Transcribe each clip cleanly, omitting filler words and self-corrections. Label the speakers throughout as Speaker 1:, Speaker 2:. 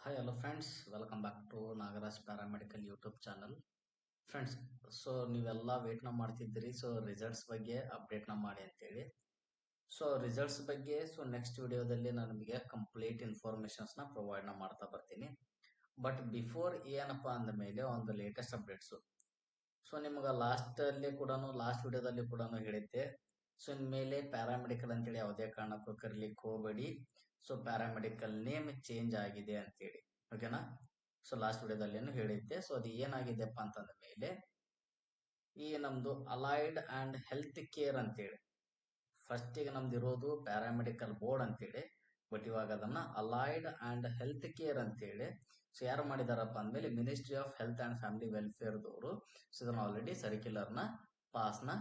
Speaker 1: Hi, hello friends. Welcome back to Nagaraj Paramedical YouTube channel. Friends, so ನೀವೆಲ್ಲ wait ನ ಮಾಡ್ತಿದ್ದೀರಿ. So results ಬಗ್ಗೆ update ನ ಮಾಡಿ ಅಂತೇಳಿ. ಸೊ ರಿಸಲ್ಟ್ಸ್ ಬಗ್ಗೆ ನೆಕ್ಸ್ಟ್ ವಿಡಿಯೋದಲ್ಲಿ ನಾನು ನಿಮಗೆ ಕಂಪ್ಲೀಟ್ ಇನ್ಫಾರ್ಮೇಶನ್ಸ್ ನ ಪ್ರೊವೈಡ್ ನ ಮಾಡ್ತಾ ಬರ್ತೀನಿ. ಬಟ್ ಬಿಫೋರ್ ಏನಪ್ಪಾ ಅಂದ ಮೇಲೆ ಒಂದು ಲೇಟೆಸ್ಟ್ ಅಪ್ಡೇಟ್ಸ್. ಸೊ ನಿಮ್ಗೆ ಲಾಸ್ಟ್ ವಿಡಿಯೋದಲ್ಲಿ ಕೂಡ ಹೇಳಿದ್ದೆ. ಸೊ ಇನ್ಮೇಲೆ ಪ್ಯಾರಾಮೆಡಿಕಲ್ ಅಂತೇಳಿ ಯಾವುದೇ ಕಾರಣಕ್ಕೂ ಕರೀಲಿಕ್ಕೆ ಹೋಗಬೇಡಿ. ಸೊ ಪ್ಯಾರಾಮೆಡಿಕಲ್ ನೇಮ್ ಚೇಂಜ್ ಆಗಿದೆ ಅಂತೇಳಿ, ಓಕೆನಾ. ಸೊ ಲಾಸ್ಟ್ ವಿಡಿಯೋದಲ್ಲಿ ಹೇಳಿದ್ದೆ. ಸೊ ಅದು ಏನಾಗಿದೆಪ್ಪ ಅಂತಂದ ಮೇಲೆ ಈ ನಮ್ದು ಅಲೈಡ್ ಅಂಡ್ ಹೆಲ್ತ್ ಕೇರ್ ಅಂತೇಳಿ ಫಸ್ಟಿಗೆ ನಮ್ದು ಇರೋದು ಪ್ಯಾರಾಮೆಡಿಕಲ್ ಬೋರ್ಡ್ ಅಂತೇಳಿ, ಬಟ್ ಇವಾಗ ಅದನ್ನ ಅಲೈಡ್ ಅಂಡ್ ಹೆಲ್ತ್ ಕೇರ್ ಅಂತೇಳಿ ಸೊ ಯಾರು ಮಾಡಿದಾರಪ್ಪ ಅಂದ್ಮೇಲೆ ministry of health and family welfare ದವರು ಸೊ ಇದನ್ನ ಆಲ್ರೆಡಿ ಸರ್ಕ್ಯುಲರ್ ನ ಪಾಸ್ ನ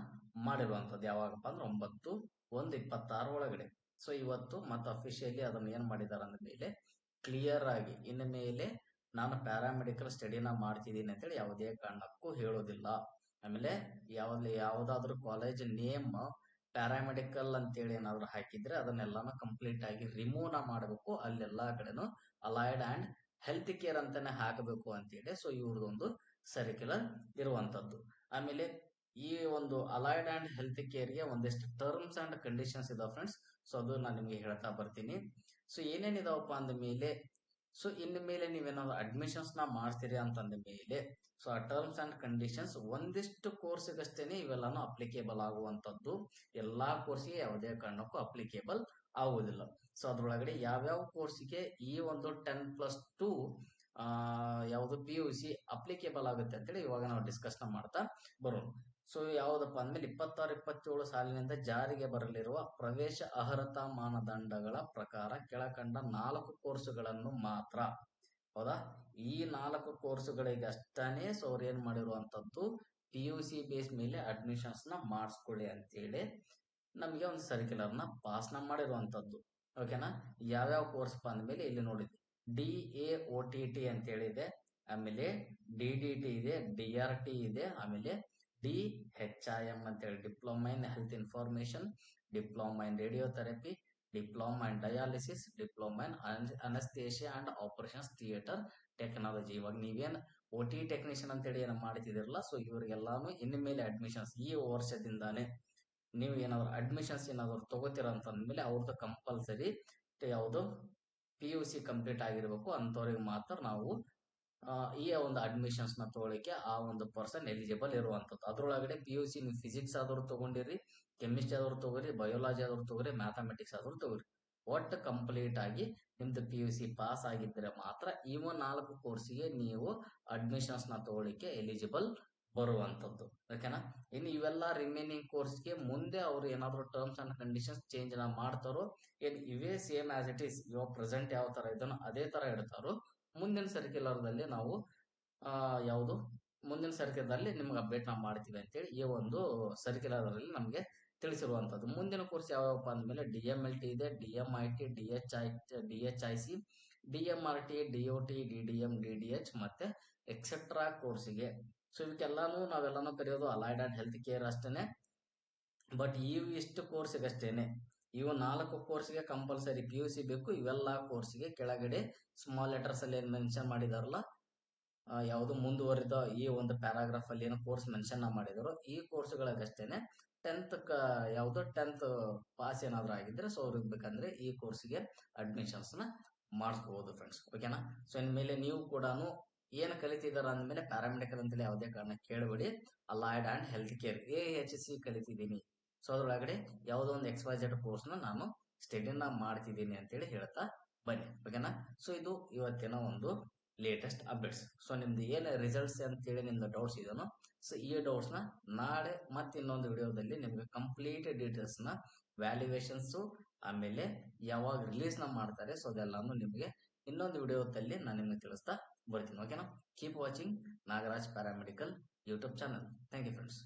Speaker 1: ಮಾಡಿರುವಂತದ್ದು. ಯಾವಾಗಪ್ಪ ಅಂದ್ರೆ 9/1/26 ಒಳಗಡೆ. ಸೊ ಇವತ್ತು ಮತ್ತೆ ಅಫಿಷಿಯಲಿ ಅದನ್ನ ಏನ್ ಮಾಡಿದಾರ ಅಂದ ಮೇಲೆ ಕ್ಲಿಯರ್ ಆಗಿ ಇನ್ನು ಮೇಲೆ ನಾನು ಪ್ಯಾರಾಮೆಡಿಕಲ್ ಸ್ಟಡಿನ ಮಾಡ್ತಿದ್ದೀನಿ ಅಂತೇಳಿ ಯಾವುದೇ ಕಾರಣಕ್ಕೂ ಹೇಳೋದಿಲ್ಲ. ಆಮೇಲೆ ಯಾವ್ದಾದ್ರು ಕಾಲೇಜ್ ನೇಮ್ ಪ್ಯಾರಾಮೆಡಿಕಲ್ ಅಂತೇಳಿ ಏನಾದ್ರು ಹಾಕಿದ್ರೆ ಅದನ್ನೆಲ್ಲಾನು ಕಂಪ್ಲೀಟ್ ಆಗಿ ರಿಮೂವ್ ನ ಮಾಡಬೇಕು. ಅಲ್ಲೆಲ್ಲಾ ಕಡೆನು ಅಲೈಡ್ ಅಂಡ್ ಹೆಲ್ತ್ ಕೇರ್ ಅಂತಾನೆ ಹಾಕಬೇಕು ಅಂತೇಳಿ ಸೊ ಇವ್ರದೊಂದು ಸರ್ಕ್ಯುಲರ್ ಇರುವಂತದ್ದು. ಆಮೇಲೆ ಈ ಒಂದು ಅಲೈಡ್ ಅಂಡ್ ಹೆಲ್ತ್ ಕೇರ್ ಗೆ ಒಂದಿಷ್ಟು ಟರ್ಮ್ಸ್ ಅಂಡ್ ಕಂಡೀಷನ್ಸ್ ಇದಾವೆ ಫ್ರೆಂಡ್ಸ್. ಸೊ ಅದು ನಾನು ನಿಮ್ಗೆ ಹೇಳ್ತಾ ಬರ್ತೀನಿ. ಸೊ ಏನೇನಿದಾವಪ್ಪ ಅಂದ ಮೇಲೆ ಸೊ ಇನ್ನು ಮೇಲೆ ನೀವೇನಾದ್ರು ಅಡ್ಮಿಷನ್ಸ್ ನ ಮಾಡ್ತೀರಿ ಅಂತಂದ ಮೇಲೆ ಸೊ ಆ ಟರ್ಮ್ಸ್ ಅಂಡ್ ಕಂಡೀಷನ್ಸ್ ಒಂದಿಷ್ಟು ಕೋರ್ಸ್ಗಷ್ಟೇನೆ ಇವೆಲ್ಲಾನು ಅಪ್ಲಿಕೇಬಲ್ ಆಗುವಂತದ್ದು. ಎಲ್ಲಾ ಕೋರ್ಸ್ಗೆ ಯಾವುದೇ ಕಾರಣಕ್ಕೂ ಅಪ್ಲಿಕೇಬಲ್ ಆಗುವುದಿಲ್ಲ. ಸೊ ಅದ್ರೊಳಗಡೆ ಯಾವ್ಯಾವ ಕೋರ್ಸ್ಗೆ ಈ ಒಂದು 10+2 ಯಾವುದು PUC ಅಪ್ಲಿಕೇಬಲ್ ಆಗುತ್ತೆ ಅಂತೇಳಿ ಇವಾಗ ನಾವು ಡಿಸ್ಕಸ್ ಮಾಡ್ತಾ ಬರೋಣ. ಸೊ ಯಾವ್ದಪ್ಪ ಅಂದ್ಮೇಲೆ 26-27 ಸಾಲಿನಿಂದ ಜಾರಿಗೆ ಬರಲಿರುವ ಪ್ರವೇಶ ಅರ್ಹತಾ ಮಾನದಂಡಗಳ ಪ್ರಕಾರ ಕೆಳಕಂಡ 4 ಕೋರ್ಸುಗಳನ್ನು ಮಾತ್ರ, ಹೌದಾ, ಈ 4 ಕೋರ್ಸುಗಳಿಗೆ ಅಷ್ಟೇ ಸೊ ಅವ್ರು ಏನ್ ಮಾಡಿರುವಂತದ್ದು PUC ಬೇಸ್ ಮೇಲೆ ಅಡ್ಮಿಷನ್ಸ್ ನ ಮಾಡಿಸ್ಕೊಳ್ಳಿ ಅಂತೇಳಿ ನಮಗೆ ಒಂದು ಸರ್ಕ್ಯುಲರ್ ನ ಪಾಸ್ ನ ಮಾಡಿರುವಂತದ್ದು. ಓಕೆನಾ. ಯಾವ್ಯಾವ ಕೋರ್ಸ್ ಅಂದ್ಮೇಲೆ ಇಲ್ಲಿ ನೋಡಿದ್ವಿ DAOTT ಅಂತ ಹೇಳಿದೆ, ಆಮೇಲೆ DDT ಇದೆ, DRT ಇದೆ, ಆಮೇಲೆ DHIM ಅಂತೇಳಿ diploma in health information, diploma in radiotherapy, diploma in dialysis, diploma in anaesthesia and operations theatre technology. ಇವಾಗ ನೀವೇನ್ OT ಟೆಕ್ನಿಷಿಯನ್ ಅಂತೇಳಿ ಏನ್ ಮಾಡ್ತಿದಿರಲ್ಲ ಸೊ ಇವ್ರಿಗೆಲ್ಲಾನು ಇನ್ನು ಮೇಲೆ ಅಡ್ಮಿಷನ್ಸ್ ಈ ವರ್ಷದಿಂದಾನೇ ನೀವು ಏನಾದ್ರು ಅಡ್ಮಿಷನ್ಸ್ ಏನಾದ್ರು ತಗೋತೀರ ಅಂತ ಅಂದ್ಮೇಲೆ ಅವ್ರದ್ದು ಕಂಪಲ್ಸರಿ ಯಾವುದು PUC ಕಂಪ್ಲೀಟ್ ಆಗಿರ್ಬೇಕು. ಅಂತವ್ರಿಗೆ ಮಾತ್ರ ನಾವು ಈ ಒಂದು ಅಡ್ಮಿಷನ್ಸ್ ನ ತಗೊಳಿಕ್ಕೆ ಆ ಒಂದು ಪರ್ಸನ್ ಎಲಿಜಿಬಲ್ ಇರುವಂತದ್ದು. ಅದ್ರೊಳಗಡೆ PUC ನೀವು ಫಿಸಿಕ್ಸ್ ಆದ್ರೂ ತಗೊಂಡಿರಿ, ಕೆಮಿಸ್ಟ್ರಿ ಆದ್ರೂ ತಗೋರಿ, ಬಯೋಲಾಜಿ ಆದ್ರೂ ತಗೋರಿ, ಮ್ಯಾಥಮೆಟಿಕ್ಸ್ ಆದ್ರೂ ತಗೋರಿ, ಒಟ್ಟು ಕಂಪ್ಲೀಟ್ ಆಗಿ ನಿಮ್ದು PUC ಪಾಸ್ ಆಗಿದ್ರೆ ಮಾತ್ರ ಇವ 4 ಕೋರ್ಸ್ಗೆ ನೀವು ಅಡ್ಮಿಷನ್ಸ್ ನ ತಗೊಳಿಕ್ಕೆ ಎಲಿಜಿಬಲ್ ಬರುವಂತದ್ದು. ಓಕೆನಾ. ಇನ್ನು ಇವೆಲ್ಲ ರಿಮೈನಿಂಗ್ ಕೋರ್ಸ್ಗೆ ಮುಂದೆ ಅವರು ಏನಾದ್ರು ಟರ್ಮ್ಸ್ ಅಂಡ್ ಕಂಡೀಷನ್ಸ್ ಚೇಂಜ್ ಮಾಡ್ತಾರೋ ಏನ್ ಇವೇ ಸೇಮ್ ಆಸ್ ಇಟ್ ಈಸ್ ಇವಾಗ ಪ್ರೆಸೆಂಟ್ ಯಾವ ತರ ಇದನ್ನು ಅದೇ ತರ ಇಡ್ತಾರೋ ಮುಂದಿನ ಸರ್ಕ್ಯುಲರ್ದಲ್ಲಿ ನಾವು ಯಾವುದು ಮುಂದಿನ ಸರ್ಕ್ಯುಲರ್ದಲ್ಲಿ ನಿಮ್ಗೆ ಅಪ್ಡೇಟ್ ನಾವು ಮಾಡ್ತೀವಿ ಅಂತೇಳಿ ಈ ಒಂದು ಸರ್ಕ್ಯುಲರ್ ಅಲ್ಲಿ ನಮಗೆ ತಿಳಿಸಿರುವಂತದ್ದು. ಮುಂದಿನ ಕೋರ್ಸ್ ಯಾವ್ಯಾವಪ್ಪ ಅಂದ್ಮೇಲೆ DMLT ಇದೆ, DMIT, DHIC, DMRT, DOT, DDM, DDH ಮತ್ತೆ ಎಕ್ಸೆಟ್ರಾ ಕೋರ್ಸಿಗೆ. ಸೊ ಇವಕ್ಕೆಲ್ಲಾನು ನಾವೆಲ್ಲಾನು ಕರೆಯೋದು ಅಲೈಡ್ ಅಂಡ್ ಹೆಲ್ತ್ ಕೇರ್ ಅಷ್ಟೇನೆ. ಬಟ್ ಇಷ್ಟು ಕೋರ್ಸ್ಗೆ ಅಷ್ಟೇನೆ, ಇವು 4 ಕೋರ್ಸ್ಗೆ ಕಂಪಲ್ಸರಿ PUC ಬೇಕು. ಇವೆಲ್ಲ ಕೋರ್ಸ್ಗೆ ಕೆಳಗಡೆ ಸ್ಮಾಲ್ ಲೆಟರ್ಸ್ ಅಲ್ಲಿ ಏನ್ ಮೆನ್ಷನ್ ಮಾಡಿದಾರಲ್ಲ ಯಾವುದು ಮುಂದುವರಿದ ಈ ಒಂದು ಪ್ಯಾರಾಗ್ರಾಫ್ ಅಲ್ಲಿ ಏನು ಕೋರ್ಸ್ ಮೆನ್ಷನ್ ಮಾಡಿದಾರೋ ಈ ಕೋರ್ಸ್ಗಳಿಗಷ್ಟೇನೆ 10th ಪಾಸ್ ಏನಾದ್ರು ಆಗಿದ್ರೆ ಸೊ ಅವ್ರಿಗೆ ಬೇಕಂದ್ರೆ ಈ ಕೋರ್ಸ್ಗೆ ಅಡ್ಮಿಷನ್ಸ್ ನ ಮಾಡಿಸ್ಕೋಬಹುದು ಫ್ರೆಂಡ್ಸ್. ಓಕೆನಾ. ಸೊ ಇನ್ಮೇಲೆ ನೀವು ಕೂಡ ಏನ್ ಕಲಿತಿದಾರ ಅಂದ್ಮೇಲೆ ಪ್ಯಾರಾಮೆಡಿಕಲ್ ಅಂತೇಳಿ ಯಾವುದೇ ಕಾರಣ ಕೇಳಬೇಡಿ. Allied and health care AHC ಕಲಿತಿದ್ದೀನಿ. ಸೊ ಅದ್ರೊಳಗಡೆ ಯಾವುದೋ ಒಂದು XYZ ಕೋರ್ಸ್ ನ ನಾನು ಸ್ಟಡಿನ ಮಾಡ್ತಿದ್ದೀನಿ ಅಂತೇಳಿ ಹೇಳ್ತಾ ಬನ್ನಿ. ಓಕೆನಾ. ಸೊ ಇದು ಇವತ್ತಿನ ಒಂದು ಲೇಟೆಸ್ಟ್ ಅಪ್ಡೇಟ್ಸ್. ಸೊ ನಿಮ್ದು ಏನ್ ರಿಸಲ್ಟ್ಸ್ ಅಂತೇಳಿ ನಿಮ್ದು ಡೌಟ್ಸ್ ಇದೆನೋ ಸೊ ಈ ಡೌಟ್ಸ್ ನ ನಾಳೆ ಮತ್ತೆ ಇನ್ನೊಂದು ವಿಡಿಯೋದಲ್ಲಿ ನಿಮ್ಗೆ ಕಂಪ್ಲೀಟ್ ಡೀಟೇಲ್ಸ್ ನ ವ್ಯಾಲ್ಯೂಯೇಷನ್ಸ್ ಆಮೇಲೆ ಯಾವಾಗ ರಿಲೀಸ್ ನ ಮಾಡ್ತಾರೆ ಸೊ ಅದೆಲ್ಲಾನು ನಿಮ್ಗೆ ಇನ್ನೊಂದು ವಿಡಿಯೋದಲ್ಲಿ ನಾನು ನಿಮ್ಗೆ ತಿಳಿಸ್ತಾ ಬರ್ತೀನಿ. ಓಕೆನಾ. Keep watching Nagaraj paramedical YouTube channel. Thank you friends.